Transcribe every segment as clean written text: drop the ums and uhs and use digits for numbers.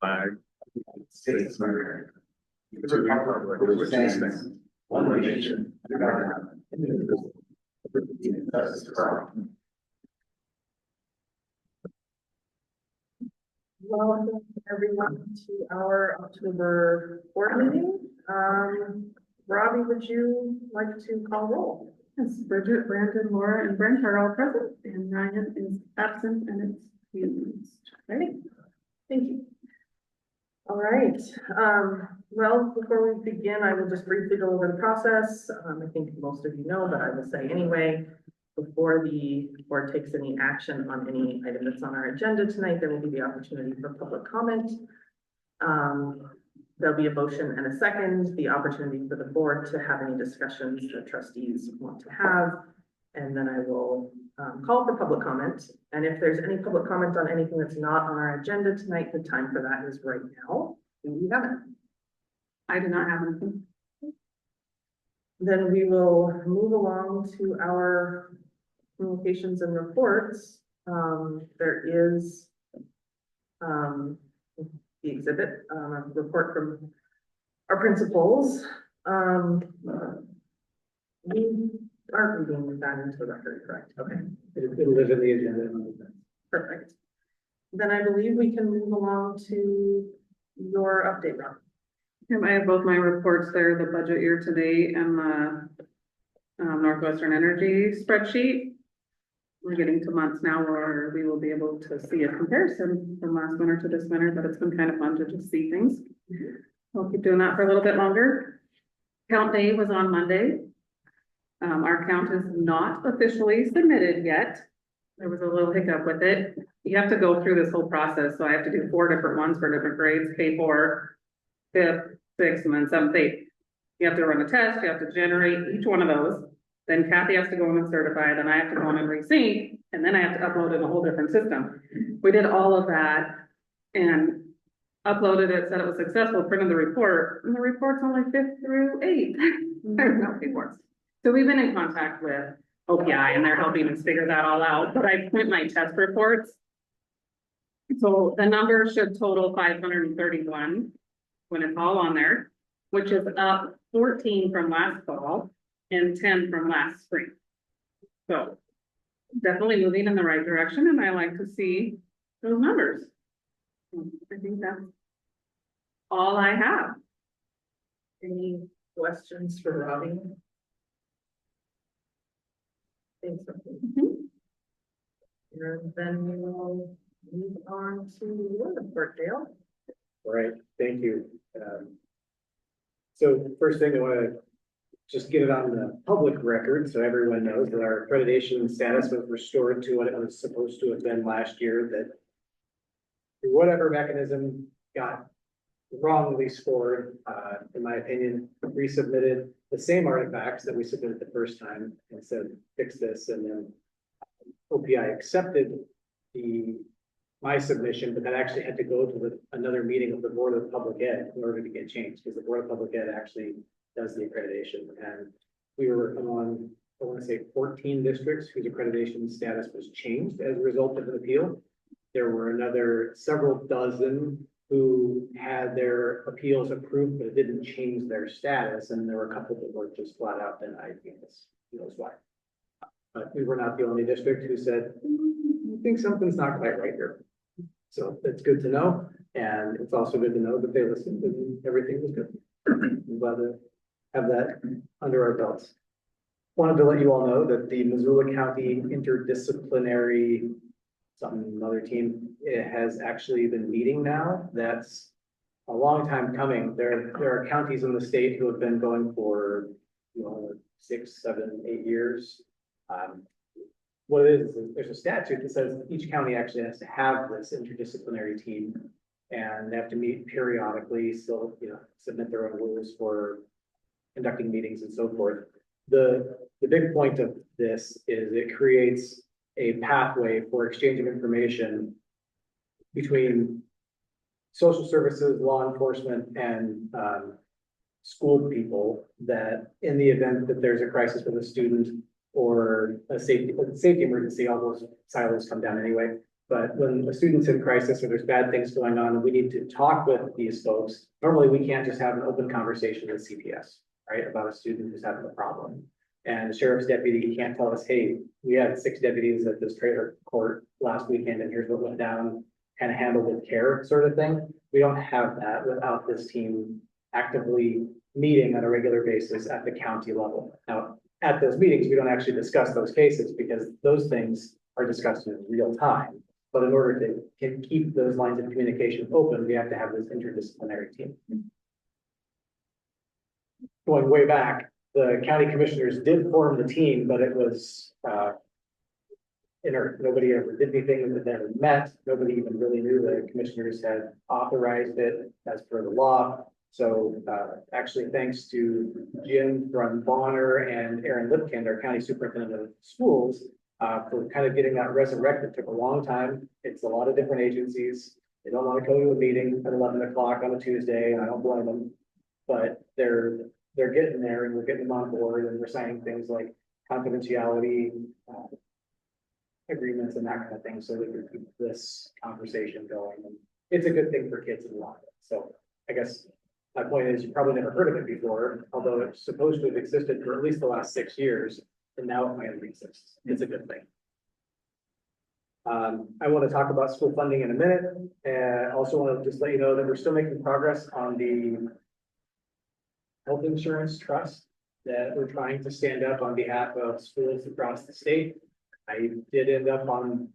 flag of the United States of America, to the republic for which it stands, one nation, under God, indivisible, with liberty and justice for all. Welcome everyone to our October board meeting. Robbie, would you like to call roll? Yes, Bridget, Brandon, Laura, and Brent are all present, and Ryan is absent, and it's used. Ready? Thank you. All right. Well, before we begin, I will just briefly go over the process. I think most of you know, but I will say anyway. Before the board takes any action on any item that's on our agenda tonight, there will be the opportunity for public comment. There'll be a motion and a second, the opportunity for the board to have any discussions the trustees want to have. And then I will call for public comment. And if there's any public comment on anything that's not on our agenda tonight, the time for that is right now. Do we have it? I do not have anything. Then we will move along to our communications and reports. There is the exhibit, a report from our principals. We aren't reading that into the record, correct? Okay. It'll live in the agenda. Perfect. Then I believe we can move along to your update, Rob. I have both my reports there, the budget year to date and the Northwestern Energy spreadsheet. We're getting to months now where we will be able to see a comparison from last winter to this winter, but it's been kind of fun to just see things. We'll keep doing that for a little bit longer. Count day was on Monday. Our count is not officially submitted yet. There was a little hiccup with it. You have to go through this whole process. So I have to do 4 different ones for different grades, K4, 5th, 6th, and then 7th, 8th. You have to run a test. You have to generate each one of those. Then Kathy has to go in and certify, then I have to go in and resync, and then I have to upload in a whole different system. We did all of that and uploaded it, said it was successful, printed the report, and the report's only 5th through 8th. There's no reports. So we've been in contact with OPI and they're helping us figure that all out, but I print my test reports. So the number should total 531 when it's all on there, which is up 14 from last fall and 10 from last spring. So definitely moving in the right direction, and I like to see those numbers. I think that's all I have. Any questions for Robbie? Thanks. And then we will move on to your report, Dale. All right, thank you. So first thing I want to just get it on the public record so everyone knows that our accreditation status was restored to what it was supposed to have been last year, that through whatever mechanism got wrongly scored, in my opinion, resubmitted the same artifacts that we submitted the first time and said, fix this. And then OPI accepted my submission, but that actually had to go to another meeting of the Board of Public Ed in order to get changed, because the Board of Public Ed actually does the accreditation. And we were among, I want to say 14 districts whose accreditation status was changed as a result of an appeal. There were another several dozen who had their appeals approved, but it didn't change their status. And there were a couple that were just flat out denied because who knows why. But we were not the only district who said, I think something's not quite right here. So that's good to know. And it's also good to know that they listened and everything was good. I'm glad to have that under our belts. Wanted to let you all know that the Missoula County Interdisciplinary another team, it has actually been meeting now. That's a long time coming. There are counties in the state who have been going for 6, 7, 8 years. What it is there's a statute that says each county actually has to have this interdisciplinary team, and they have to meet periodically, so submit their own rules for conducting meetings and so forth. The big point of this is it creates a pathway for exchange of information between social services, law enforcement, and school people, that in the event that there's a crisis with a student or a safety emergency, all those silos come down anyway. But when a student's in crisis or there's bad things going on, and we need to talk with these folks, normally we can't just have an open conversation with CPS, right, about a student who's having a problem. And the sheriff's deputy can't tell us, hey, we had 6 deputies at this trailer court last weekend, and here's what went down, kind of handled with care sort of thing. We don't have that without this team actively meeting on a regular basis at the county level. Now, at those meetings, we don't actually discuss those cases because those things are discussed in real time. But in order to keep those lines of communication open, we have to have this interdisciplinary team. Going way back, the county commissioners did form the team, but it was inert. Nobody ever did anything, that never met. Nobody even really knew the commissioners had authorized it as per the law. So actually, thanks to Jim from Bonner and Aaron Lipkind, our county superintendent of schools, for kind of getting that resurrected. Took a long time. It's a lot of different agencies. They don't want to go to a meeting at 11 o'clock on a Tuesday, and I don't blame them. But they're getting there, and we're getting them on board, and we're signing things like confidentiality agreements and that kind of thing, so that we can keep this conversation going. And it's a good thing for kids in the long run. So I guess my point is, you probably never heard of it before, although it's supposed to have existed for at least the last 6 years, and now it finally exists. It's a good thing. I want to talk about school funding in a minute, and also want to just let you know that we're still making progress on the health insurance trust that we're trying to stand up on behalf of schools across the state. I did end up on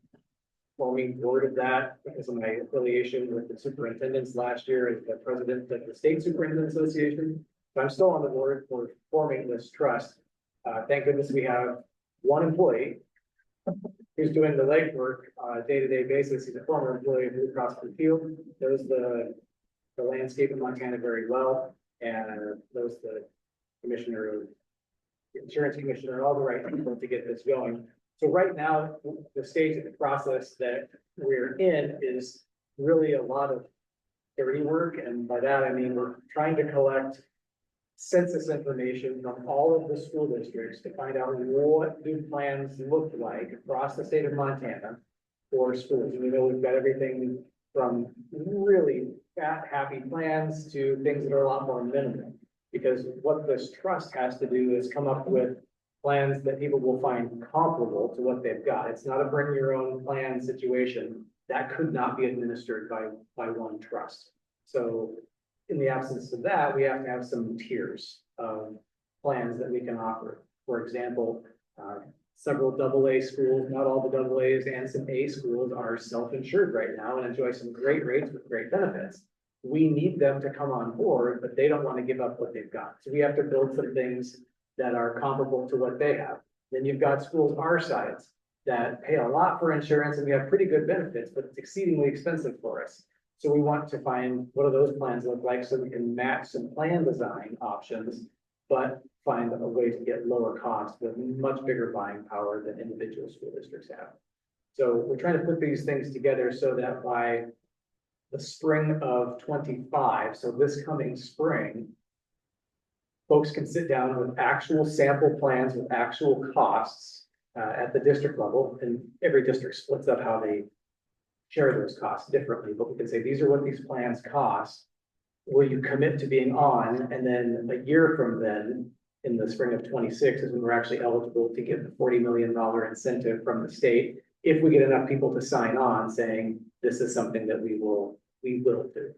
forming board of that because of my affiliation with the superintendents last year as the president of the State Superintendent Association. But I'm still on the board for forming this trust. Thank goodness we have one employee who's doing the legwork on a day-to-day basis. He's a former employee of Blue Cross Blue Shield, knows the landscape in Montana very well, and knows the commissioner of insurance commissioner, all the right people to get this going. So right now, the stage of the process that we're in is really a lot of dirty work. And by that, I mean, we're trying to collect census information from all of the school districts to find out what do plans look like across the state of Montana for schools. And we know we've got everything from really fat, happy plans to things that are a lot more minimal. Because what this trust has to do is come up with plans that people will find comparable to what they've got. It's not a bring your own plan situation. That could not be administered by one trust. So in the absence of that, we have to have some tiers of plans that we can offer. For example, several AA schools, not all the AA's, and some A schools are self-insured right now and enjoy some great rates with great benefits. We need them to come on board, but they don't want to give up what they've got. So we have to build some things that are comparable to what they have. Then you've got schools our size that pay a lot for insurance and we have pretty good benefits, but it's exceedingly expensive for us. So we want to find what do those plans look like so we can match some plan design options, but find a way to get lower cost with much bigger buying power than individual school districts have. So we're trying to put these things together so that by the spring of 25, so this coming spring, folks can sit down with actual sample plans with actual costs at the district level, and every district splits up how they share those costs differently, but we can say, these are what these plans cost. Will you commit to being on? And then a year from then, in the spring of 26, is when we're actually eligible to get the $40 million incentive from the state, if we get enough people to sign on saying, this is something that we will do.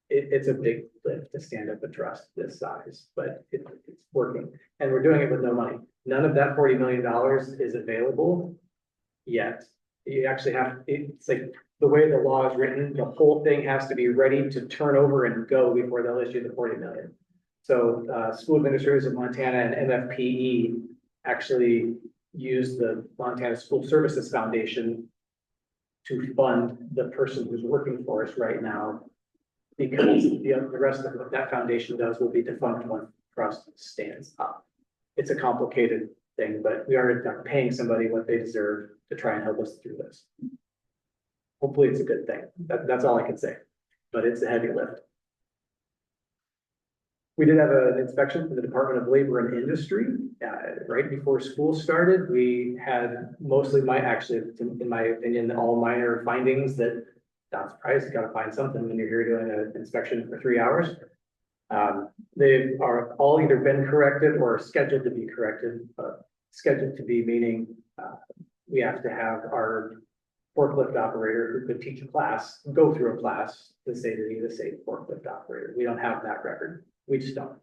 It's a big lift to stand up a trust this size, but it's working. And we're doing it with no money. None of that $40 million is available yet. You actually have, it's like the way the law is written, the whole thing has to be ready to turn over and go before they'll issue the 40 million. So School Administrators of Montana and MFPE actually use the Montana School Services Foundation to fund the person who's working for us right now, because the rest of what that foundation does will be defunct when trust stands up. It's a complicated thing, but we are paying somebody what they deserve to try and help us through this. Hopefully it's a good thing. That's all I can say, but it's a heavy lift. We did have an inspection from the Department of Labor and Industry right before school started, we had mostly in my opinion, all minor findings that not surprised, you gotta find something when you're here doing an inspection for 3 hours. They are all either been corrected or scheduled to be corrected, scheduled to be meaning, we have to have our forklift operator who could teach a class, go through a class to say that he's a safe forklift operator. We don't have that record. We just don't.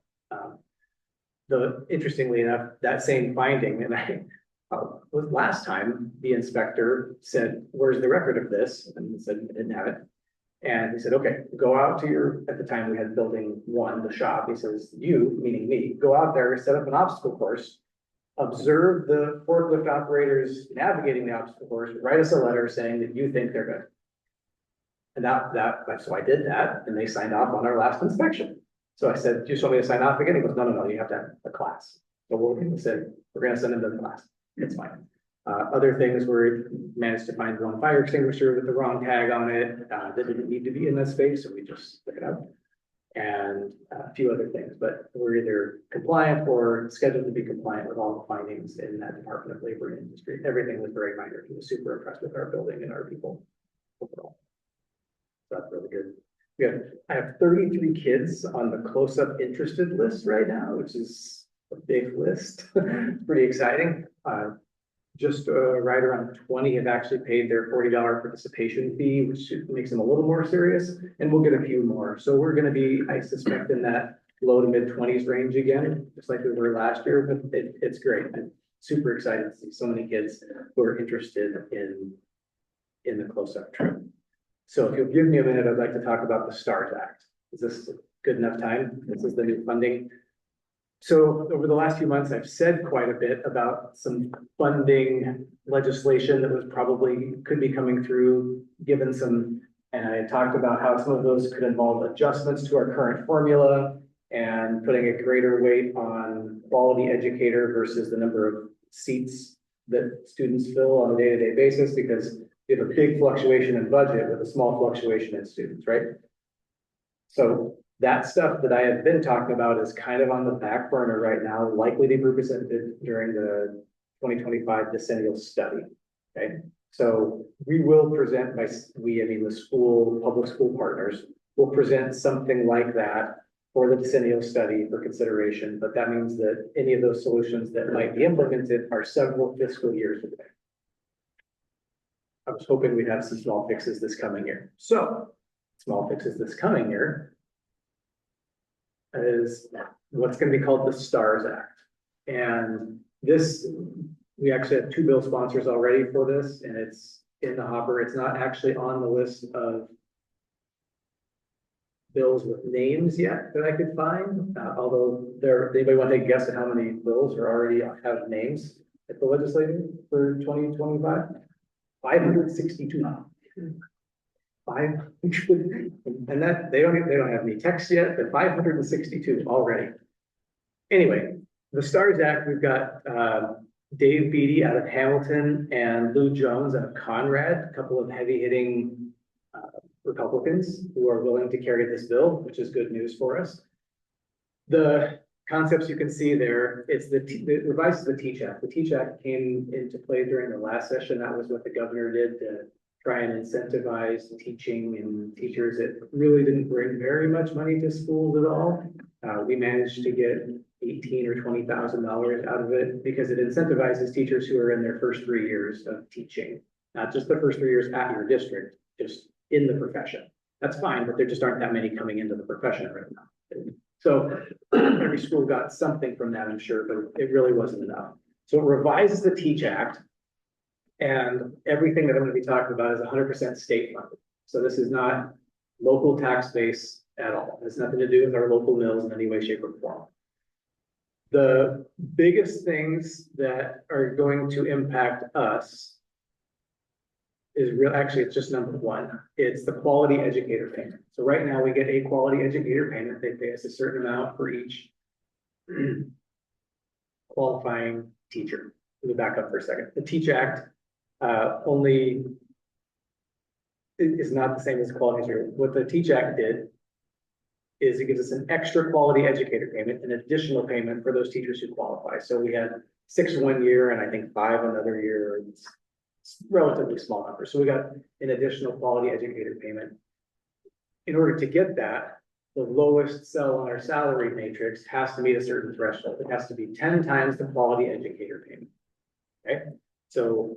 Interestingly enough, that same finding, and was last time the inspector said, "Where's the record of this?" And he said, "I didn't have it." And he said, "Okay, go out to at the time we had building 1, the shop." He says, "You," meaning me, "go out there, set up an obstacle course, observe the forklift operators navigating the obstacle course, write us a letter saying that you think they're good." And so I did that, and they signed off on our last inspection. So I said, "Do you just want me to sign off again?" He goes, "No, you have to have a class." So we said, "We're gonna send him to the class." It's fine. Other things were managed to find one fire extinguisher with the wrong tag on it, that didn't need to be in that space, so we just took it out. And a few other things, but we're either compliant or scheduled to be compliant with all the findings in that Department of Labor and Industry. Everything was very minor. He was super impressed with our building and our people overall. So that's really good. I have 33 kids on the close-up interested list right now, which is a big list. Pretty exciting. Just right around 20 have actually paid their $40 participation fee, which makes them a little more serious, and we'll get a few more. So we're going to be, I suspect, in that low to mid 20s range again, just like we were last year, but it's great. I'm super excited to see so many kids who are interested in the close-up trip. So if you'll give me a minute, I'd like to talk about the STARS Act. Is this good enough time? This is the new funding. So over the last few months, I've said quite a bit about some funding legislation that was probably could be coming through, given some, and I talked about how some of those could involve adjustments to our current formula and putting a greater weight on quality educator versus the number of seats that students fill on a day-to-day basis, because we have a big fluctuation in budget with a small fluctuation in students, right? So that stuff that I have been talking about is kind of on the back burner right now, likely to be presented during the 2025 decennial study, okay? So we will present, I mean the school, public school partners, will present something like that for the decennial study for consideration, but that means that any of those solutions that might be implemented are several fiscal years away. I was hoping we'd have some small fixes this coming year. So small fixes this coming year is what's going to be called the STARS Act. And this, we actually have 2 bill sponsors already for this, and it's in the hopper. It's not actually on the list of bills with names yet that I could find, although anybody want to take a guess at how many bills are already have names at the legislature for 2025? 562. 500, and that they don't have any text yet, but 562 already. Anyway, the STARS Act, we've got Dave Beatty out of Hamilton and Lou Jones out of Conrad, a couple of heavy-hitting Republicans who are willing to carry this bill, which is good news for us. The concepts you can see there, it's the revised the Teach Act. The Teach Act came into play during the last session. That was what the governor did to try and incentivize teaching and teachers. It really didn't bring very much money to schools at all. We managed to get $18,000 or $20,000 out of it because it incentivizes teachers who are in their first 3 years of teaching, not just the first 3 years at your district, just in the profession. That's fine, but there just aren't that many coming into the profession right now. So every school got something from that, I'm sure, but it really wasn't enough. So it revises the Teach Act, and everything that I'm going to be talking about is 100% state funded. So this is not local tax base at all. It has nothing to do with our local mills in any way, shape, or form. The biggest things that are going to impact us is actually, it's just number 1. It's the quality educator payment. So right now we get a quality educator payment. They pay us a certain amount for each qualifying teacher. Let me back up for a second. The Teach Act only is not the same as quality educator. What the Teach Act did is it gives us an extra quality educator payment, an additional payment for those teachers who qualify. So we had 6 one year and I think 5 another year. It's relatively small number. So we got an additional quality educator payment. In order to get that, the lowest cell on our salary matrix has to meet a certain threshold. It has to be 10 times the quality educator payment. Okay, so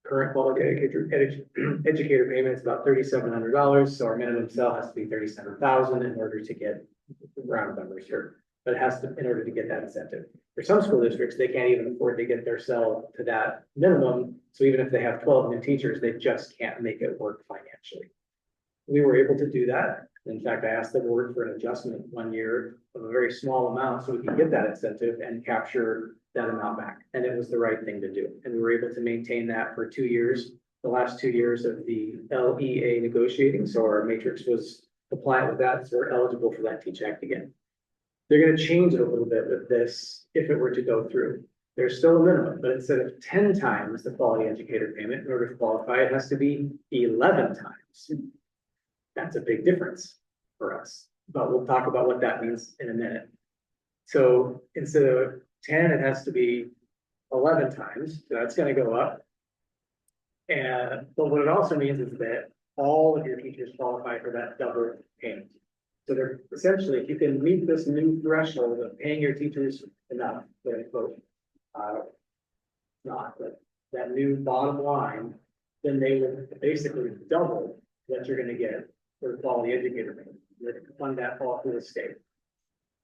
current quality educator payment is about $3,700. So our minimum cell has to be 37,000 in order to get round numbers here. But it has to, in order to get that incentive. For some school districts, they can't even afford to get their cell to that minimum. So even if they have 12 new teachers, they just can't make it work financially. We were able to do that. In fact, I asked the board for an adjustment one year of a very small amount so we could get that incentive and capture that amount back. And it was the right thing to do. And we were able to maintain that for 2 years, the last 2 years of the LEA negotiating. So our matrix was compliant with that. So we're eligible for that Teach Act again. They're going to change it a little bit with this if it were to go through. There's still a minimum, but instead of 10 times the quality educator payment, in order to qualify, it has to be 11 times. That's a big difference for us, but we'll talk about what that means in a minute. So instead of 10, it has to be 11 times. So that's going to go up. But what it also means is that all of your teachers qualify for that double payment. So they're essentially, if you can meet this new threshold of paying your teachers enough, quote unquote, not, but that new bottom line, then they will basically double what you're going to get for the quality educator payment. They can fund that all through the state.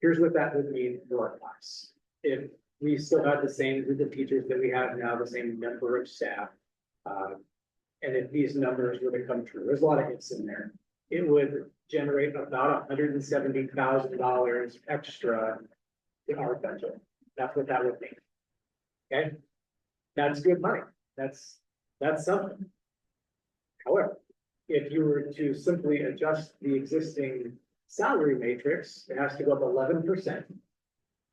Here's what that would mean for our class. If we still had the same group of teachers that we have now, the same number of staff, and if these numbers were to come true, there's a lot of hits in there, it would generate about $170,000 extra in our budget. That's what that would mean. Okay, that's good money. That's something. However, if you were to simply adjust the existing salary matrix, it has to go up 11%,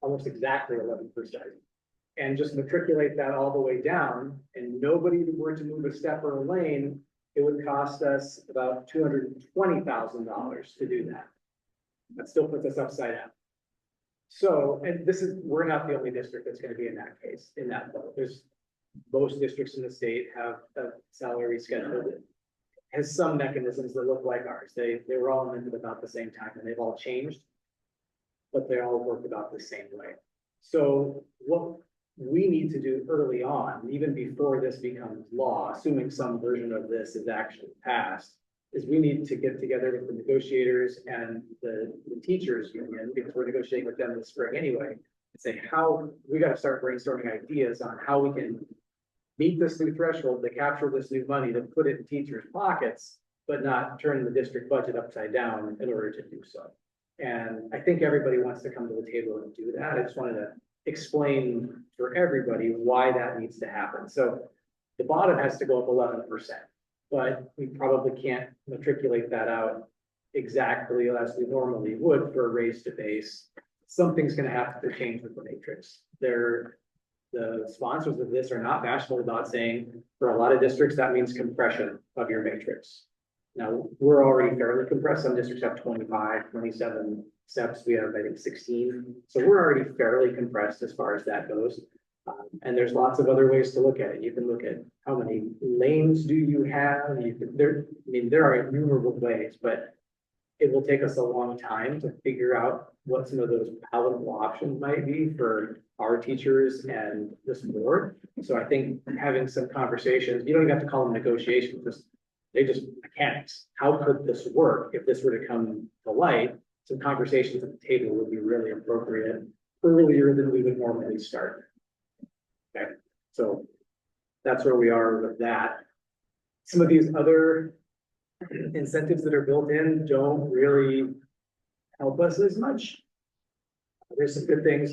almost exactly 11%, and just matriculate that all the way down, and nobody were to move a step or a lane, it would cost us about $220,000 to do that. That still puts us upside down. So, and we're not the only district that's going to be in that case, in that boat. There's most districts in the state have a salary schedule that has some mechanisms that look like ours. They were all invented about the same time and they've all changed, but they all work about the same way. So what we need to do early on, even before this becomes law, assuming some version of this is actually passed, is we need to get together with the negotiators and the teachers union, because we're negotiating with them in the spring anyway, and say how we got to start brainstorming ideas on how we can meet this new threshold to capture this new money to put it in teachers' pockets, but not turn the district budget upside down in order to do so. And I think everybody wants to come to the table and do that. I just wanted to explain for everybody why that needs to happen. So the bottom has to go up 11%, but we probably can't matriculate that out exactly as we normally would for a raise to base. Something's going to have to change with the matrix. The sponsors of this are not bashful about saying for a lot of districts, that means compression of your matrix. Now, we're already fairly compressed. Some districts have 25, 27 steps. We have, I think, 16. So we're already fairly compressed as far as that goes. And there's lots of other ways to look at it. You can look at how many lanes do you have. There are innumerable ways, but it will take us a long time to figure out what some of those palatable options might be for our teachers and this board. So I think having some conversations, you don't even have to call them negotiations, they just mechanics. How could this work if this were to come to light? Some conversations at the table would be really appropriate earlier than we would normally start. Okay, so that's where we are with that. Some of these other incentives that are built in don't really help us as much. There's some good things.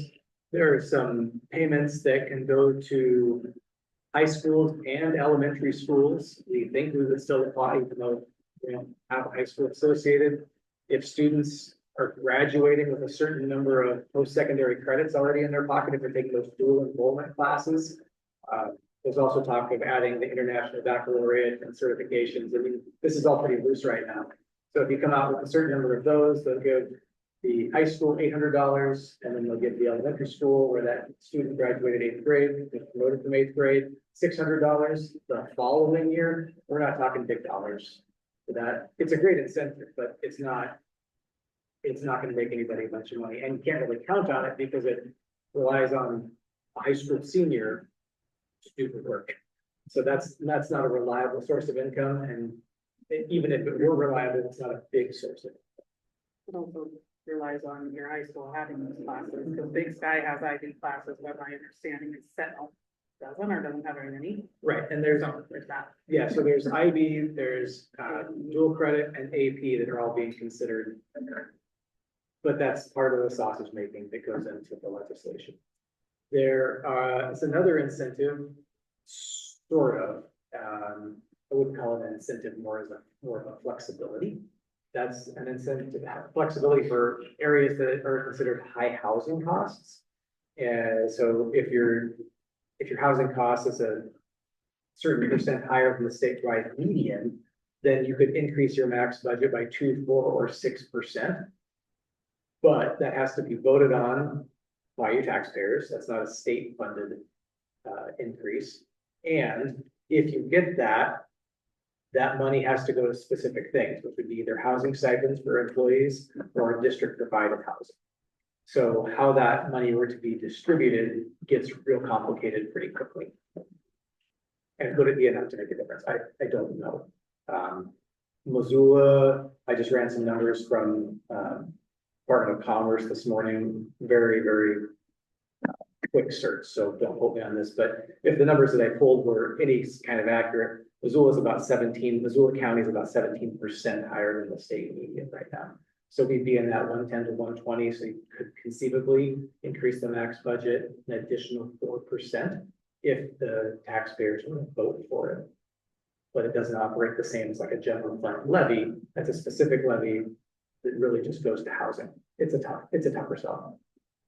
There are some payments that can go to high schools and elementary schools. We think we would still apply, even though we don't have a high school associated. If students are graduating with a certain number of post-secondary credits already in their pocket, if they're taking those dual enrollment classes, there's also talk of adding the international baccalaureate and certifications. I mean, this is all pretty loose right now. So if you come out with a certain number of those, they'll give the high school $800, and then they'll give the elementary school where that student graduated 8th grade, was promoted from 8th grade, $600 the following year. We're not talking big dollars for that. It's a great incentive, but it's not gonna make anybody a bunch of money, and you can't really count on it because it relies on a high school senior to do the work. So that's not a reliable source of income, and even if it were reliable, it's not a big source of. It also relies on your high school having those classes, because Big Sky has IB classes, but my understanding is Sentinel doesn't have very many. Right, and there's, There's that. yeah, so there's IB, there's dual credit and AP that are all being considered. But that's part of the sausage making that goes into the legislation. There is another incentive, sort of, I wouldn't call it an incentive, more of a flexibility. That's an incentive to have flexibility for areas that are considered high housing costs. And so if your housing cost is a certain percent higher than the statewide median, then you could increase your max budget by 2%, 4%, or 6%. But that has to be voted on by your taxpayers. That's not a state funded increase. And if you get that, that money has to go to specific things, which would be either housing stipends for employees or district provided housing. So how that money were to be distributed gets real complicated pretty quickly. And would it be enough to make a difference? I don't know. Missoula, I just ran some numbers from Department of Commerce this morning, very, very quick search, so don't hold me on this, but if the numbers that I pulled were any kind of accurate, Missoula County is about 17% higher than the state median right now. So we'd be in that 110 to 120, so you could conceivably increase the max budget an additional 4% if the taxpayers were to vote for it. But it doesn't operate the same as like a general fund levy. That's a specific levy that really just goes to housing. It's a tougher sell,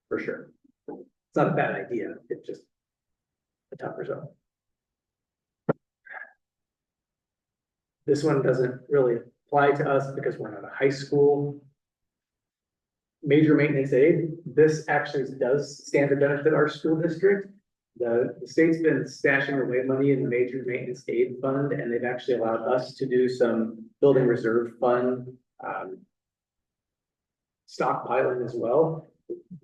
for sure. It's not a bad idea, it's just a tougher sell. This one doesn't really apply to us because we're not a high school. Major maintenance aid, this actually does stand to benefit our school district. The state's been stashing away money in the major maintenance aid fund, and they've actually allowed us to do some building reserve fund stockpiling as well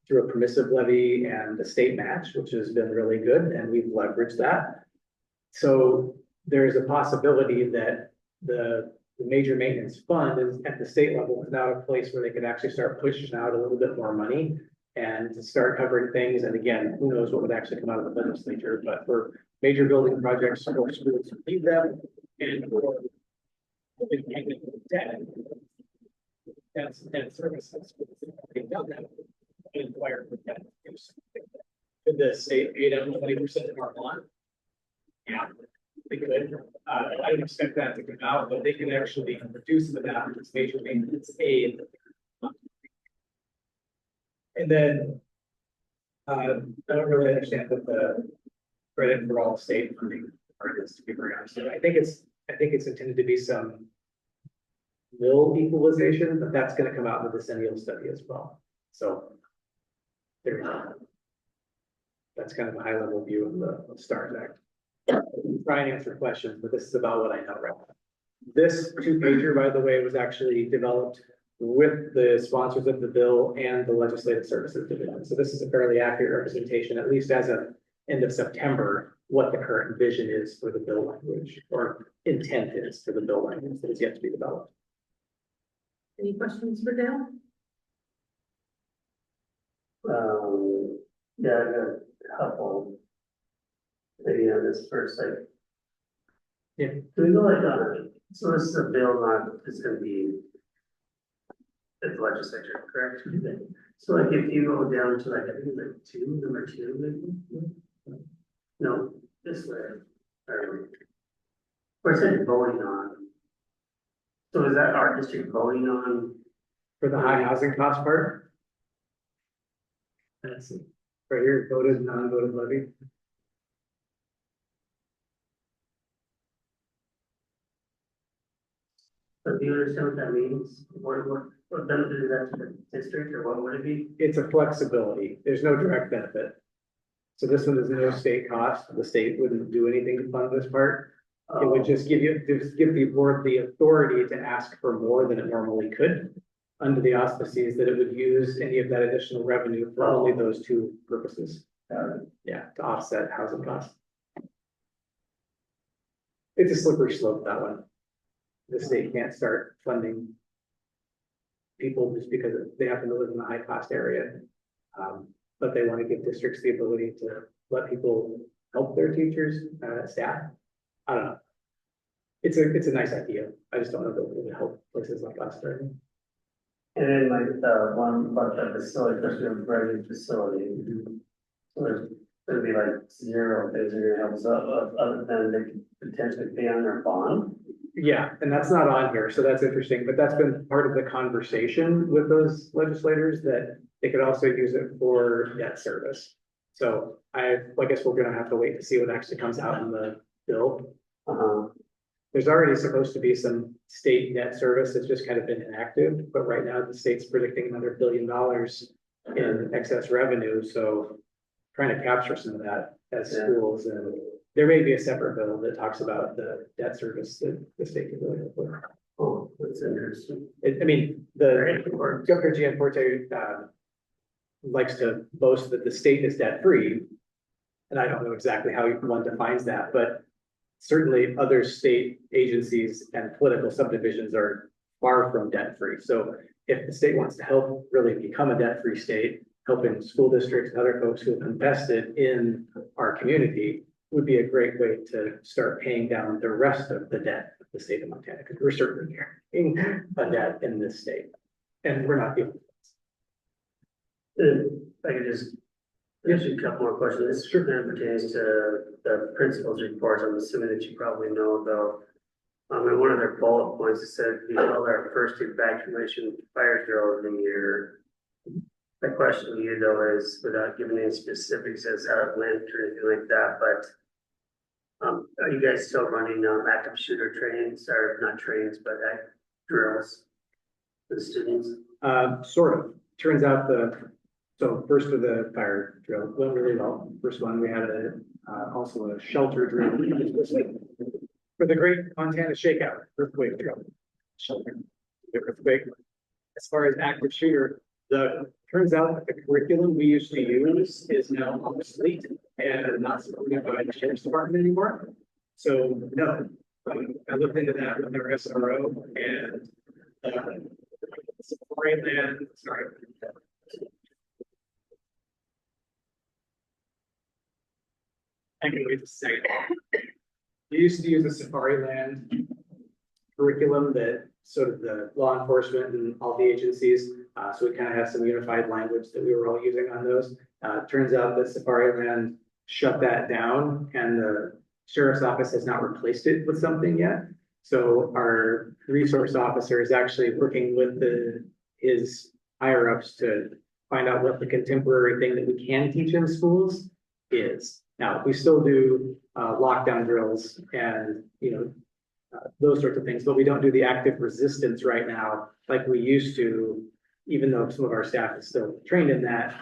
through a permissive levy and a state match, which has been really good, and we've leveraged that. So there's a possibility that the major maintenance fund is at the state level is now a place where they could actually start pushing out a little bit more money and to start covering things. And again, who knows what would actually come out of the legislature, but for major building projects or schools to leave them and for debt. And services. They've done that. Inquire for that. Could the state pay down 20% of our bond? Yeah, they could. I don't expect that to come out, but they can actually reduce the amount of major maintenance aid. And then I don't really understand what the credit for all state funding part is, to be very honest. I think it's intended to be some mill equalization, but that's going to come out in the decennial study as well. So there we go. That's kind of a high level view of the STARS Act. Try and answer questions, but this is about what I know right now. This 2-pager, by the way, was actually developed with the sponsors of the bill and the Legislative Services Division. So this is a fairly accurate representation, at least as of end of September, what the current vision is for the bill language, or intent is for the bill language that is yet to be developed. Any questions for Dale? Yeah, I got a couple. Maybe on this first, like. Yeah. Do we go like, so this is a bill, not, it's gonna be. At the legislature, correct? So like if you go down to like, I think it's like number two, maybe? No, this way. Or it said voting on. So is that our district voting on? For the high housing cost part? Let's see. Right here, voted, non-voted levy. But do you understand what that means? What benefit is that to the district, or what would it be? It's a flexibility. There's no direct benefit. So this one is no state cost. The state wouldn't do anything to fund this part. It would just give the board the authority to ask for more than it normally could, under the auspices that it would use any of that additional revenue for only those two purposes. Yeah, to offset housing costs. It's a slippery slope, that one. The state can't start funding people just because they happen to live in a high cost area. But they want to give districts the ability to let people help their teachers, staff. I don't know. It's a nice idea. I just don't know if it would help places like us, right? And then like the one about the facility, especially a brand new facility. So there's gonna be like zero things that are gonna help us out, other than they could potentially pay on their bond. Yeah, and that's not on here, so that's interesting, but that's been part of the conversation with those legislators, that they could also use it for debt service. So I guess we're gonna have to wait to see what actually comes out in the bill. There's already supposed to be some state debt service that's just kind of been inactive, but right now the state's predicting another $1 billion in excess revenue, so trying to capture some of that as schools, and there may be a separate bill that talks about the debt service that the state can really help with. Oh, that's interesting. I mean, the Governor Gianforte likes to boast that the state is debt free. And I don't know exactly how one defines that, but certainly other state agencies and political subdivisions are far from debt free. So if the state wants to help really become a debt free state, helping school districts and other folks who have invested in our community, would be a great way to start paying down the rest of the debt of the state of Montana, because we're certainly carrying a debt in this state, and we're not the only If I could just ask you a couple more questions. This strictly pertains to the principal's reports. I'm assuming that you probably know about. In one of their bullet points, it said we held our first evacuation fire drill of the year. My question to you though is, without giving any specifics as how it went or anything like that, but are you guys still running active shooter trainings, or not trainings, but drills for the students? Sort of. Turns out so first of the fire drill went really well. First one, we had also a shelter drill for the Great Montana Shakeout earthquake drill. Shelter, the earthquake. As far as active shooter, turns out that the curriculum we used to use is now obsolete and not supported by the sheriff's department anymore. So no, I looked into that with their SRO and Safari Land. Sorry. I can wait a second. We used to use the Safari Land curriculum that sort of the law enforcement and all the agencies, so we kind of have some unified language that we were all using on those. Turns out that Safari Land shut that down, and the sheriff's office has not replaced it with something yet. So our resource officer is actually working with his higher ups to find out what the contemporary thing that we can teach in schools is. Now, we still do lockdown drills and, those sorts of things, but we don't do the active resistance right now like we used to, even though some of our staff is still trained in that.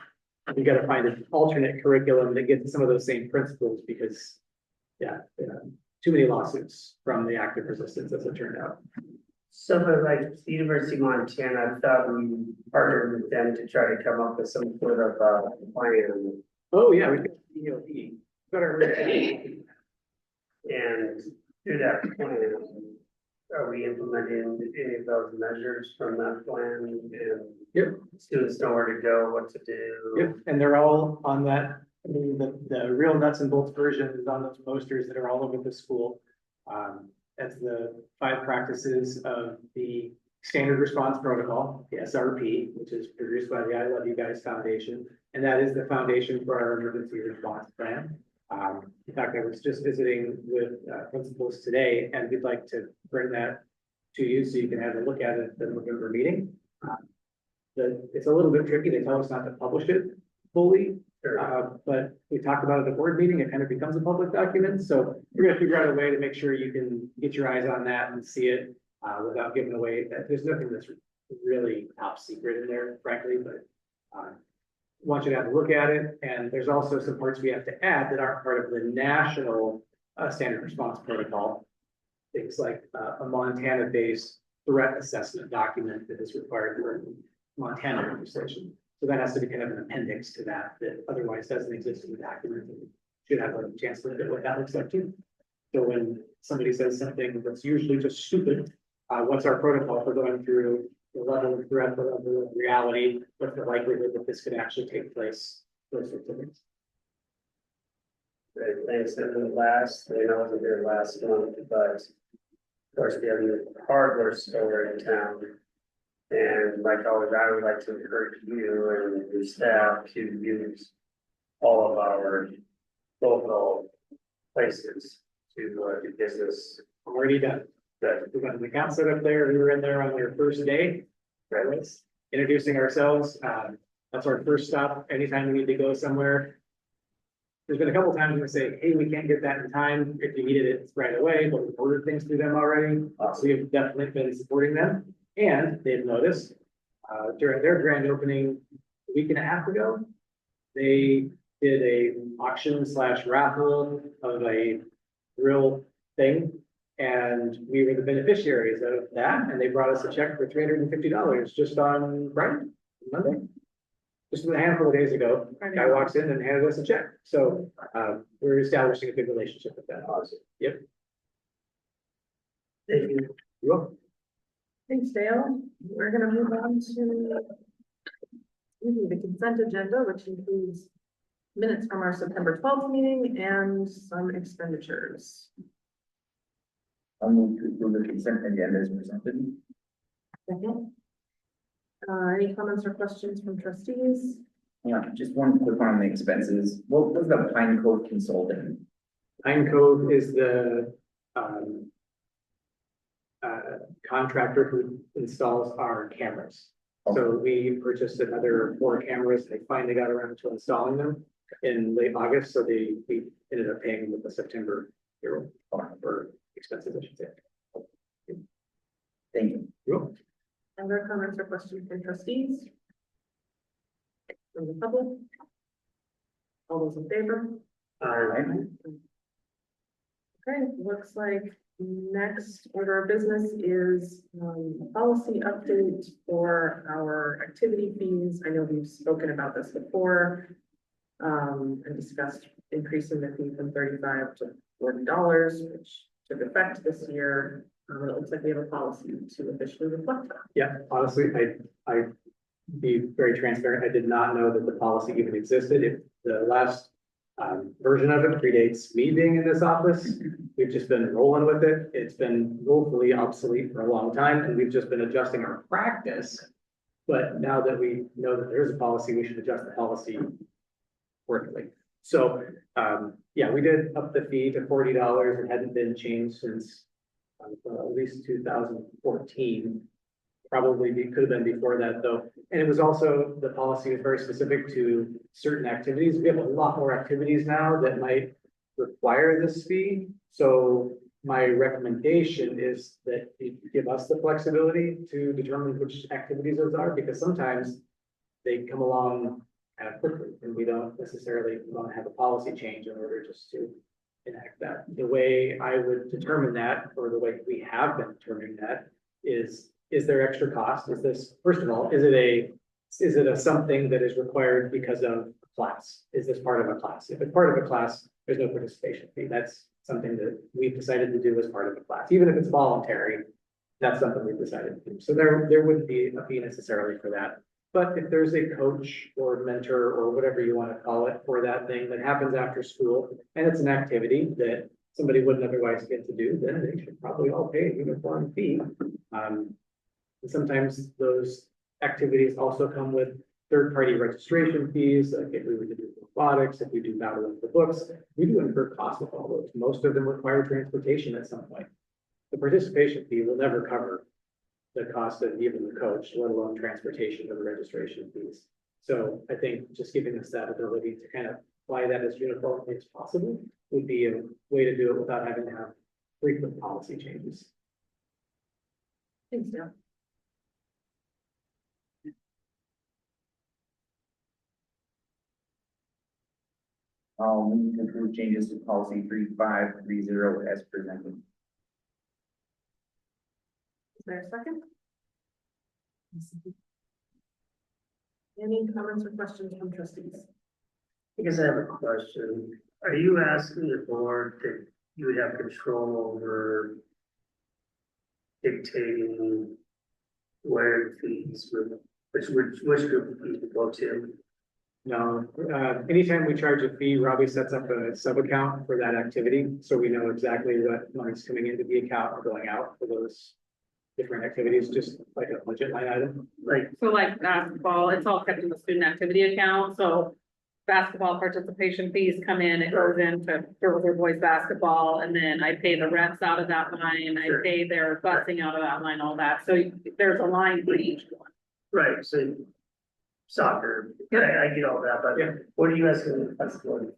We got to find an alternate curriculum that gets some of those same principles, because too many lawsuits from the active resistance, as it turned out. So for like the University of Montana, I thought we partnered with them to try to come up with some sort of plan. Oh, yeah, we've got ELP. And through that plan, are we implementing any of those measures from that plan? And Yep. Students know where to go, what to do. Yep, and they're all on that. I mean, the real nuts and bolts version is on those posters that are all over the school. That's the 5 practices of the Standard Response Protocol, the SRP, which is produced by the I Love You Guys Foundation. And that is the foundation for our emergency response plan. In fact, I was just visiting with principals today, and we'd like to bring that to you so you can have a look at it at the November meeting. It's a little bit tricky. They tell us not to publish it fully, but we talked about it at the board meeting. It kind of becomes a public document. So we're going to figure out a way to make sure you can get your eyes on that and see it. without giving away, there's nothing that's really top secret in there, frankly, but, want you to have a look at it, and there's also some parts we have to add that aren't part of the national, standard response protocol. Things like, a Montana-based threat assessment document that is required for Montana legislation. So that has to be kind of an appendix to that, that otherwise doesn't exist in the document. And should have a chance to look at what that looks like too. So when somebody says something that's usually just stupid, what's our protocol for going through the level of threat, the level of reality, what's the likelihood that this could actually take place, those sorts of things. Right, thanks. And then last, I know I wasn't there last month, but of course, we have a new hardware store in town. And like always, I would like to encourage you and your staff to use all of our local places to do business. Already done. We got an account set up there. We were in there on your first day. Right, let's introducing ourselves. That's our first stop. Anytime we need to go somewhere. There's been a couple times when we say, hey, we can't get that in time. If you needed it right away, but we've ordered things through them already. So we've definitely been supporting them. And they've noticed during their grand opening a week and a half ago, they did a auction / raffle of a grill thing. And we were the beneficiaries of that. And they brought us a check for $350 just on Friday, Monday. Just a handful of days ago, guy walks in and handed us a check. So we're establishing a good relationship with that. Awesome. Yep. Thank you. You're welcome. Thanks, Dale. We're gonna move on to the consent agenda, which includes minutes from our September 12th meeting and some expenditures. I'll move to approve the consent agenda as presented. Second. Any comments or questions from trustees? Yeah, just one quick one on the expenses. What was the Pine Cove Consulting? Pine Cove is the contractor who installs our cameras. So we purchased another 4 cameras. They finally got around to installing them in late August. So we ended up paying with the September payroll for expenses, I should say. Thank you. You're welcome. Other comments or questions from trustees? From the public? All those in favor? Okay, looks like next order of business is a policy update for our activity fees. I know we've spoken about this before and discussed increasing the fee from $35 to $40, which took effect this year. It looks like we have a policy to officially reflect that. Yeah, honestly, I be very transparent. I did not know that the policy even existed. If the last version of it predates me being in this office, we've just been rolling with it. It's been woefully obsolete for a long time, and we've just been adjusting our practice. But now that we know that there's a policy, we should adjust the policy accordingly. So, yeah, we did up the fee to $40. It hadn't been changed since at least 2014. Probably could have been before that though. And it was also, the policy is very specific to certain activities. We have a lot more activities now that might require this fee. So my recommendation is that you give us the flexibility to determine which activities those are, because sometimes they come along kind of quickly and we don't necessarily want to have a policy change in order just to enact that. The way I would determine that, or the way we have been determining that, is there extra cost? Is this, first of all, is it a something that is required because of a class? Is this part of a class? If it's part of a class, there's no participation fee. That's something that we've decided to do as part of a class. Even if it's voluntary, that's something we've decided to do. So there wouldn't be a fee necessarily for that. But if there's a coach or mentor or whatever you want to call it for that thing that happens after school, and it's an activity that somebody wouldn't otherwise get to do, then they should probably all pay a uniform fee. And sometimes those activities also come with third-party registration fees. Like if we were to do robotics, if we do battle of the books, we do incur costs with all those. Most of them require transportation at some point. The participation fee will never cover the cost of even the coach, let alone transportation or the registration fees. So I think just giving us that ability to kind of apply that as uniformly as possible would be a way to do it without having to have frequent policy changes. Thanks, Dale. Move to approve changes to policy 3530 as presented. Is there a second? Any comments or questions from trustees? I guess I have a question. Are you asking the board that you would have control over dictating where fees would, which group of fees would go to? No, anytime we charge a fee, Robbie sets up a sub account for that activity, so we know exactly what money's coming into the account or going out for those different activities, just like a budget line item. Like, So like basketball, it's all kept in the student activity account, so basketball participation fees come in, it goes into girls or boys basketball, and then I pay the refs out of that line, I Sure. pay their busing out of that line, all that, so there's a line for each one. right, so soccer, I get all that, but Yeah. what are you asking us for?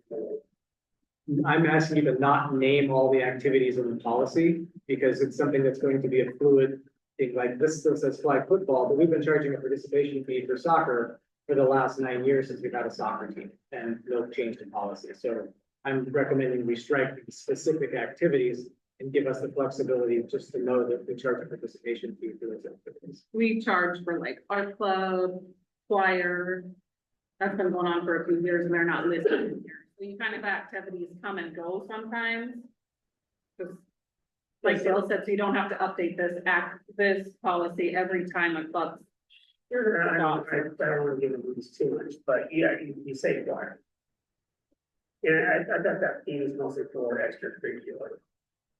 I'm asking you to not name all the activities in the policy, because it's something that's going to be a fluid thing, like this still says flag football, but we've been charging a participation fee for soccer for the last 9 years since we've had a soccer team, and no change in policy, so I'm recommending we strike the specific activities and give us the flexibility just to know that we charge a participation fee for those activities. We charge for like art club, choir, that's been going on for a few years and they're not listed in here. So you kind of activities come and go sometimes. Just like Dale said, so you don't have to update this policy every time a club's. I don't wanna give them these too much, but yeah, you say choir. Yeah, I thought that fee was mostly for extracurricular.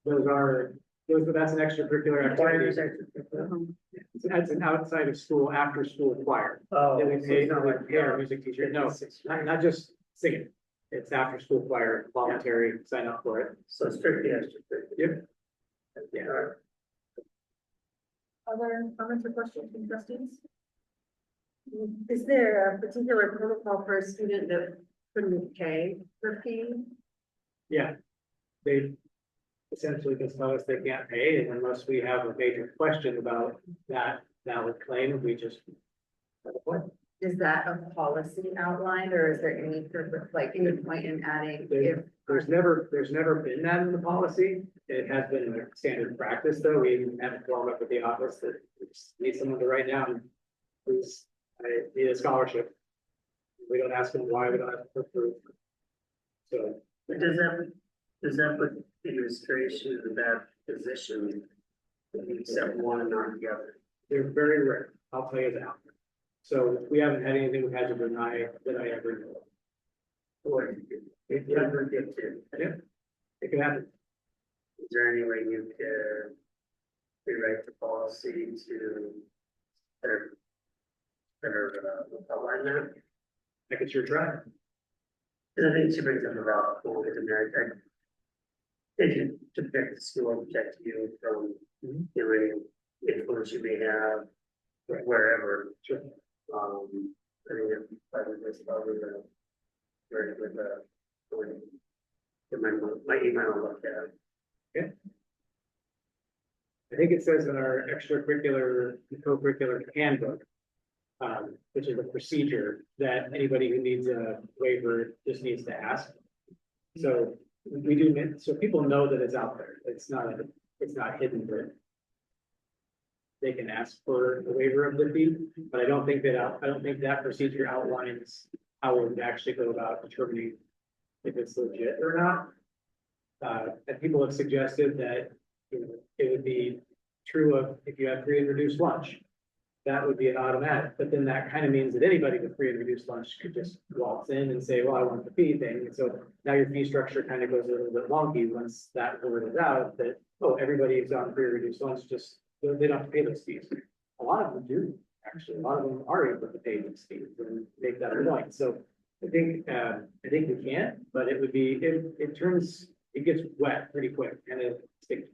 That's an extracurricular Choir is activity. extracurricular. That's an outside of school, after school choir. Oh. Then we so pay, it's not like, pay our music teacher, no, not just singing. It's after school choir, voluntary, sign up for it. So strictly extracurricular. Yep. Yeah, all right. Other comments or questions from trustees? Is there a particular protocol for a student that couldn't pay their fee? Yeah. They essentially just tell us they can't pay, and unless we have a major question about that valid claim, we just. Is that a policy outlined, or is there any purpose, like any point in adding if? There's never been that in the policy. It has been a standard practice, though. We haven't followed up with the office that we just need someone to write down. Please, I need a scholarship. We don't ask them why, we don't ask for proof. So, But does that put administration in that position? If you accept one and not the other? they're very rare, I'll tell you that. So we haven't had anything we've had to deny that I ever know of. Or if you ever get to, Yeah, it can happen. is there any way you could rewrite the policy to better outline that? I could sure try. Because I think she brings up about the American. If you to protect the school, protect you from doing influence you may have Right. wherever. Sure. I think it's probably the very good, get my email look at. I think it says in our extracurricular, co-curricular handbook, which is a procedure that anybody who needs a waiver just needs to ask. So we do, so people know that it's out there. It's not hidden, but they can ask for a waiver of the fee, but I don't think that procedure outlines how we would actually go about determining if it's legit or not. And people have suggested that, it would be true of if you have free and reduced lunch. That would be an automatic, but then that kind of means that anybody with free and reduced lunch could just waltz in and say, well, I want the fee thing. And so now your fee structure kind of goes a little bit wonky once that word is out, that, oh, everybody who's on free or reduced lunch just, they don't have to pay those fees. A lot of them do, actually. A lot of them are able to pay these fees and make that a point. So I think we can, but it would be, it gets wet pretty quick and it sticks.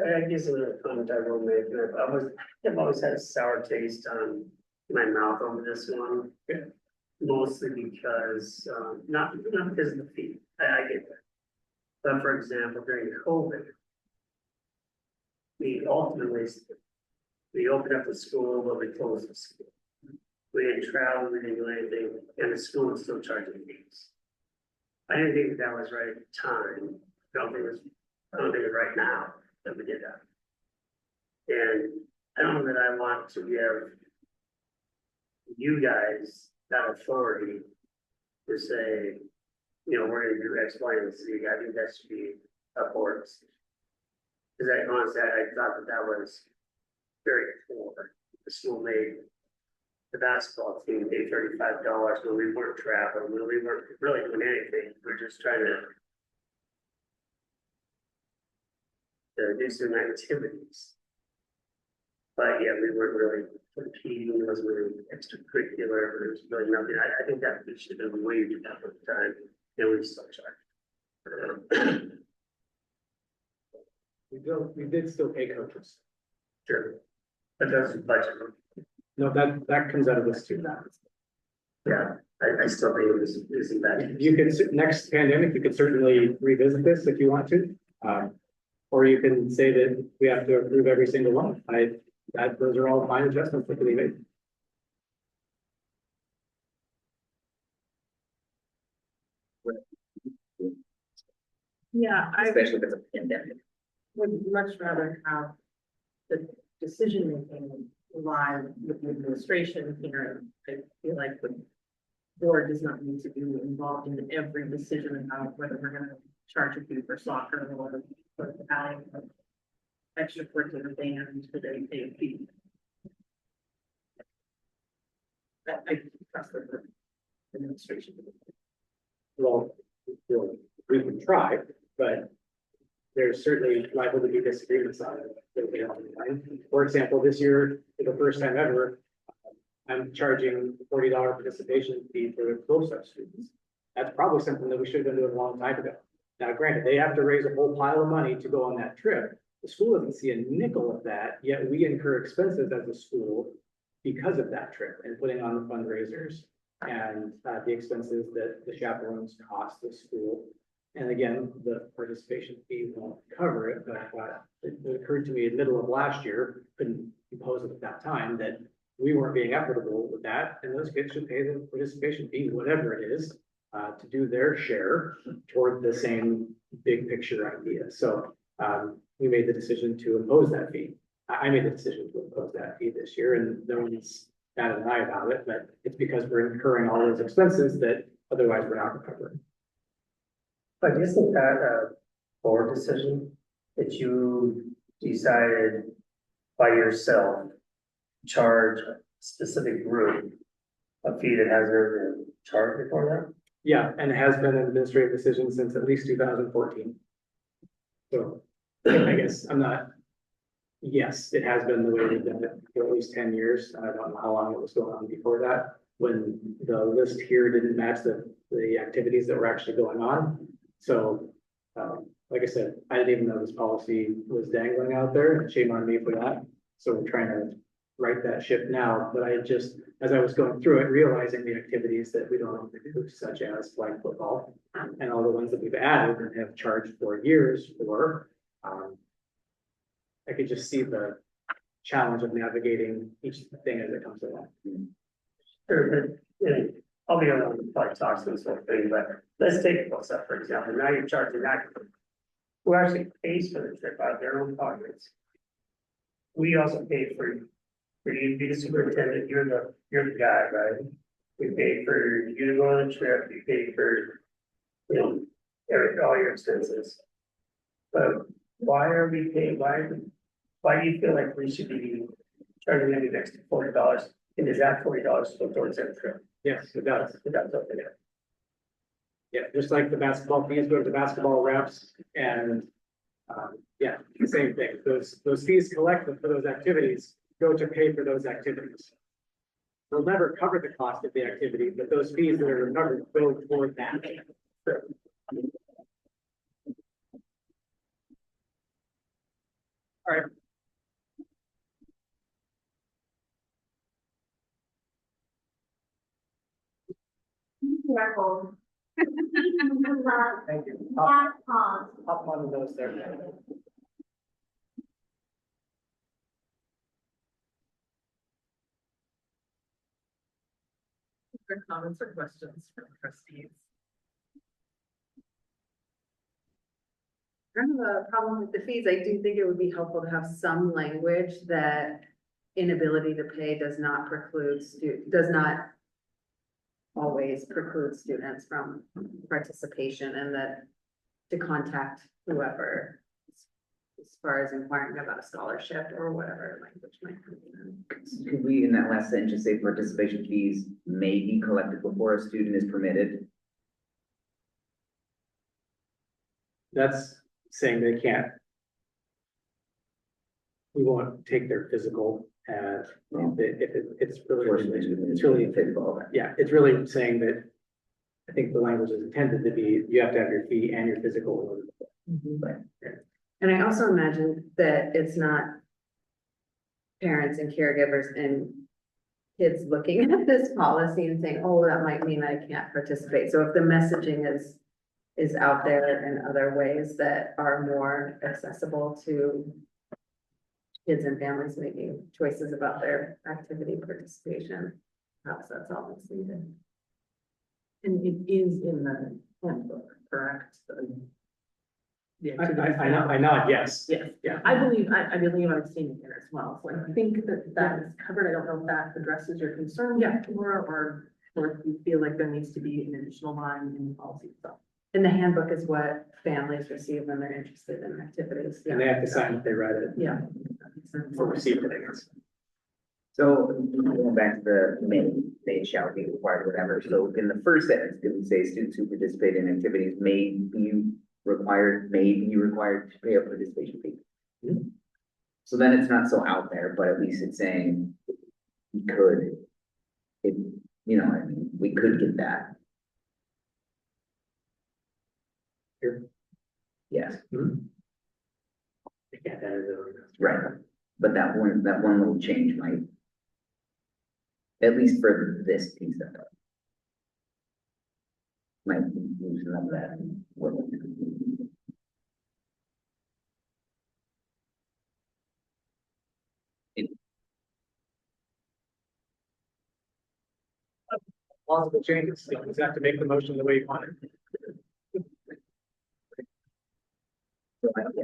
I guess another comment I will make, and I've always had a sour taste on my mouth over this one. Yeah. Mostly because, not because of the fee, I get that. But for example, during COVID, we ultimately, we opened up the school, but we closed the school. We didn't travel, we didn't do anything, and the school was still charging fees. I didn't think that was right at the time, I don't think it's right now that we did that. And I don't know that I want to give you guys that authority to say, you know, we're gonna do X, Y, and Z. I think that should be a board decision. Cause I honestly, I thought that that was very poor. The school made the basketball team pay $35 when we weren't traveling, when we weren't really doing anything. We're just trying to do some activities. But yeah, we weren't really competing, it wasn't really extracurricular, there was really nothing. I think that we should have been waived at that time, and we still charged. We did still pay coaches. Sure. But that's budget. No, that comes out of this too. Yeah, I still think it was bad. You could, next pandemic, you could certainly revisit this if you want to. Or you can say that we have to approve every single one. Those are all fine adjustments that can be made. Yeah, I Especially if it's a pandemic. would much rather have the decision making lie with the administration here. I feel like the board does not need to be involved in every decision about whether we're gonna charge a fee for soccer or for the value of extracurricular band for the fee. I trust the administration. Well, we can try, but there's certainly liable to be disagreements on it. For example, this year, for the first time ever, I'm charging $40 participation fee for the close-up students. That's probably something that we should have been doing a long time ago. Now, granted, they have to raise a whole pile of money to go on that trip. The school doesn't see a nickel of that, yet we incur expenses as a school because of that trip and putting on the fundraisers and the expenses that the chaperones cost the school. And again, the participation fee won't cover it, but it occurred to me in the middle of last year, couldn't impose it at that time, that we weren't being equitable with that, and those kids should pay the participation fee, whatever it is, to do their share toward the same big picture idea. So we made the decision to impose that fee. I made the decision to impose that fee this year, and no one's batted an eye about it, but it's because we're incurring all those expenses that otherwise we're not recovering. But isn't that a board decision that you decided by yourself, charge a specific group a fee that hasn't ever been charged before that? Yeah, and it has been an administrative decision since at least 2014. So I guess I'm not, yes, it has been the way we've done it for at least 10 years. I don't know how long it was going on before that, when the list here didn't match the activities that were actually going on. So, like I said, I didn't even know this policy was dangling out there, and shame on me for that. So we're trying to right that ship now, but I just, as I was going through it, realizing the activities that we don't want to do, such as flag football, and all the ones that we've added and have charged for years for, I could just see the challenge of navigating each thing as it comes along. Sure, but, you know, I'll be able to probably talk to this whole thing, but let's take what's up, for example, now you're charging that group. Who actually pays for the trip out of their own pockets? We also pay for you to be the superintendent, you're the guy, right? We pay for you to go on a trip, we pay for, you know, all your expenses. But why are we paying, why do you feel like we should be charging them the extra $40? And is that $40 go towards that trip? Yes, it does. That's okay. Yeah, just like the basketball fees go to the basketball reps, and yeah, the same thing. Those fees collected for those activities go to pay for those activities. They'll never cover the cost of the activity, but those fees that are recovered go toward that. All right. Careful. Thank you. Pause. Hop on those there. Other comments or questions from trustees? I don't have a problem with the fees. I do think it would be helpful to have some language that inability to pay does not preclude does not always preclude students from participation, and that to contact whoever as far as inquiring about a scholarship or whatever language might come in. Could we, in that last sentence, just say participation fees may be collected before a student is permitted? That's saying they can't. We won't take their physical, it's really, yeah, it's really saying that. I think the language is intended to be, you have to have your fee and your physical. And I also imagine that it's not parents and caregivers and kids looking at this policy and saying, oh, that might mean I can't participate. So if the messaging is out there in other ways that are more accessible to kids and families making choices about their activity participation, perhaps that's all that's needed. And it is in the handbook, correct? The I activity nod, yes. Yes, Yeah. I believe I've seen it there as well, so I think that is covered. I don't know if that addresses your concern, Laura, or if you feel like there needs to be an additional line in the policy itself. And the handbook is what families receive when they're interested in activities. And they have to sign if they read it. Yeah. Or receive it, I guess. So going back to the may shall be required, whatever. So in the first sentence, did we say students who participate in activities may be required to pay a participation fee? Mhm. So then it's not so out there, but at least it's saying we could, it, I mean, we could get that. Here. Yes, They can't enter the. right. But that one little change might, at least for this piece of it, might loosen up that. Possible changes, you just have to make the motion the way you want it. So, yeah.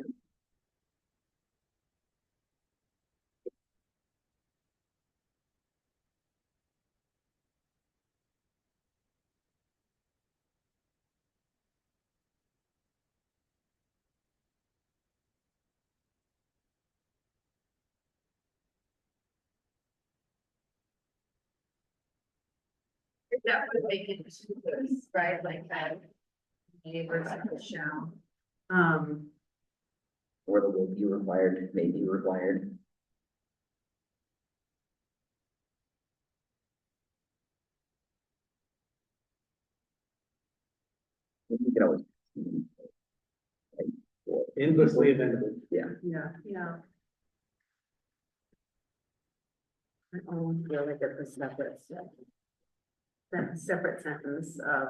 That would make it two, right, like that. Neighbors shall. Or the will be required, may be required. You can always. Endlessly amendable. Yeah, Yeah. I almost feel like it's a separate step. That separate sentence of,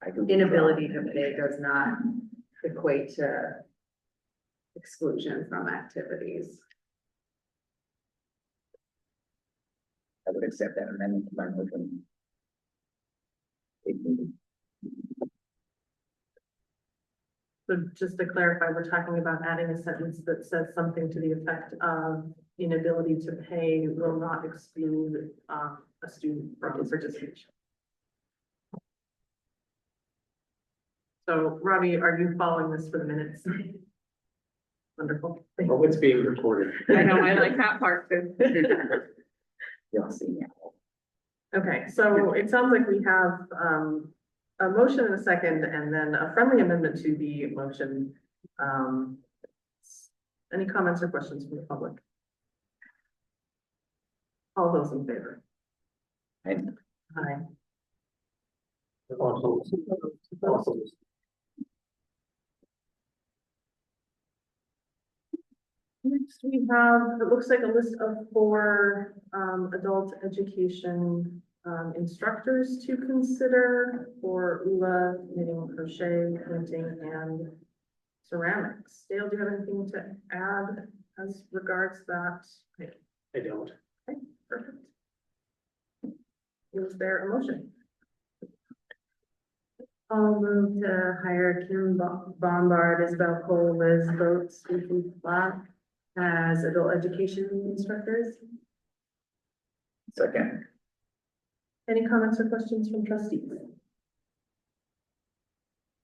I can. inability to pay does not equate to exclusion from activities. I would accept that amendment to my motion. If needed. So just to clarify, we're talking about adding a sentence that says something to the effect of inability to pay will not exclude a student from participation. So Robbie, are you following this for the minutes? Wonderful. Thank Or you. what's being recorded. I know, I like that part too. You'll see now. Okay, so it sounds like we have a motion and a second, and then a friendly amendment to the motion. Any comments or questions from the public? All those in favor? And Aye. Also. Next, we have, it looks like a list of 4 adult education instructors to consider for ULA, knitting, crochet, painting, and ceramics. Dale, do you have anything to add as regards that? I don't. Okay, perfect. is there a motion? I'll move to hire Kim Bombard, Isabel Cole, Liz Boats, Susan Black as adult education instructors. Second. Any comments or questions from trustees?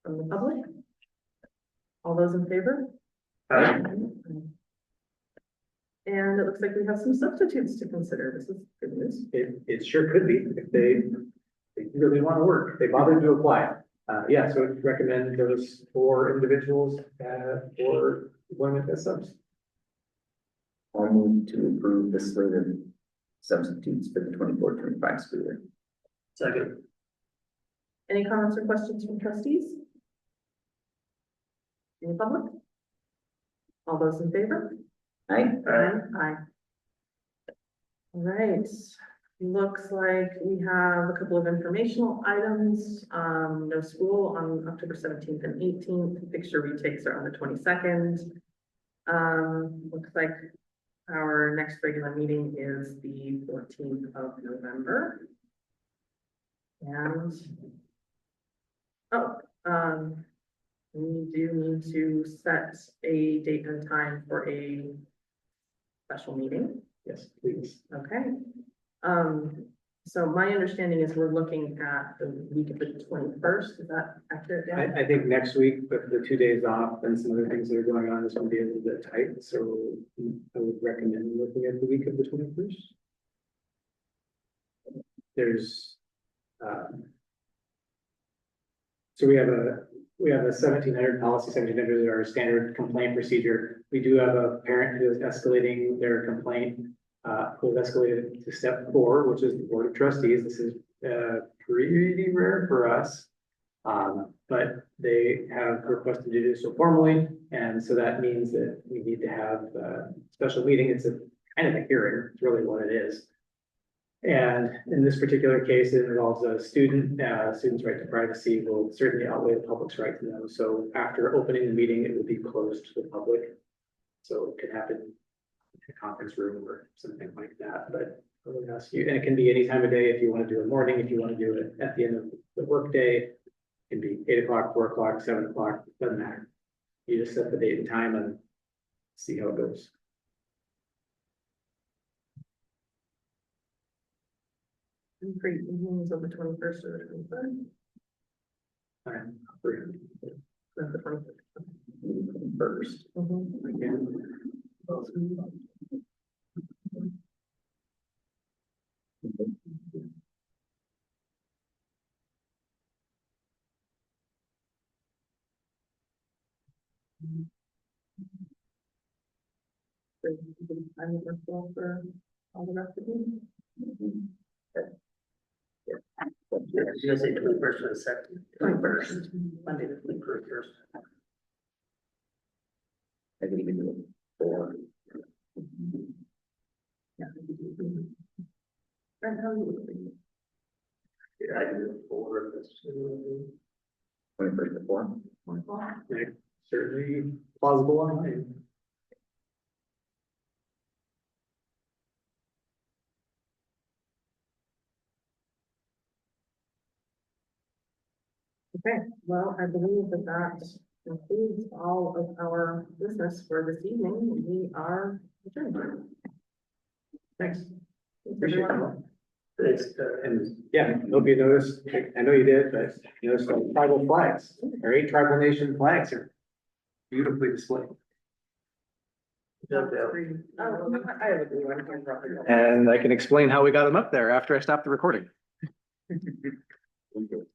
From the public? All those in favor? And it looks like we have some substitutes to consider. This is good news. It sure could be if they really want to work, they bothered to apply. Yeah, so I'd recommend those 4 individuals, for employment as subs. I'll move to approve the slate of substitutes for the 24-25 school year. Second. Any comments or questions from trustees? Any public? All those in favor? Aye. Aye. All right, looks like we have a couple of informational items. No school on October 17th and 18th. Picture retakes are on the 22nd. Looks like our next regular meeting is the 14th of November. And, we do need to set a date and time for a special meeting. Yes, please. Okay. So my understanding is we're looking at the week of the 21st. Is that accurate? Dan? I think next week, with the 2 days off and some other things that are going on, is going to be a little bit tight, so I would recommend looking at the week of the 21st. There's, so we have a 1700 policy, 1700 is our standard complaint procedure. We do have a parent who is escalating their complaint, who has escalated to step 4, which is the board of trustees. This is pretty rare for us. But they have requested to do so formally, and so that means that we need to have a special meeting. It's a kind of a hearing, it's really what it is. And in this particular case, it involves a student. Student's right to privacy will certainly outweigh the public's right to know. So after opening the meeting, it will be closed to the public. So it could happen in a conference room or something like that, but I would ask you, and it can be any time of day if you want to do it morning, if you want to do it at the end of the workday. It can be 8 o'clock, 4 o'clock, 7 o'clock, doesn't matter. You just set the date and time and see how it goes. Great, meetings on the 21st or the 23rd? I'm free. The 23rd. First. Mhm. So, I'm available for all the rest of you. You guys say 21st or the 2nd? 21st. Monday the 21st. I could even do it 4. Yeah. And how you would Yeah, I can do it 4 if that's. 21st to 4. Right, certainly plausible online. Okay, well, I believe that that concludes all of our business for this evening. We are adjourned. Thanks. Thanks, Appreciate everyone. Thanks, And yeah, hope you noticed, I know you did, but you noticed the tribal flags, our 8 tribal nation flags are beautifully displayed. Jump out. Oh, I have a blue one. And I can explain how we got them up there after I stopped the recording. Okay.